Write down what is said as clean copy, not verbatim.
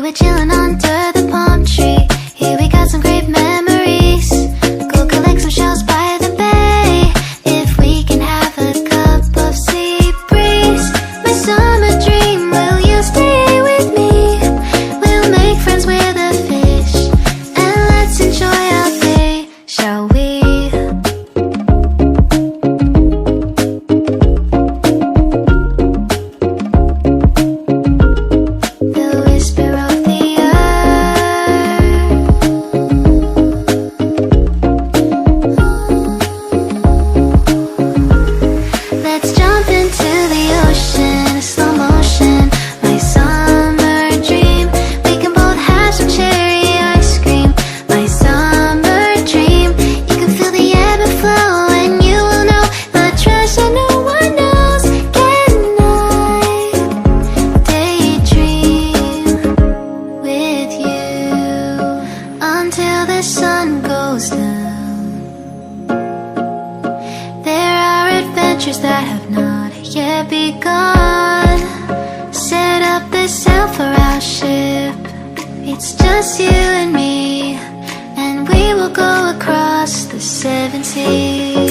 were chilling under the palm tree. Here we got some great memories. Go collect some shells by the bay. If we can have a cup of sea breeze. My summer dream, will you stay with me? We'll make friends with the fish, and let's enjoy our day, shall we? That have not yet begun. Set up the sail for our ship. It's just you and me, and we will go across the 7 seas.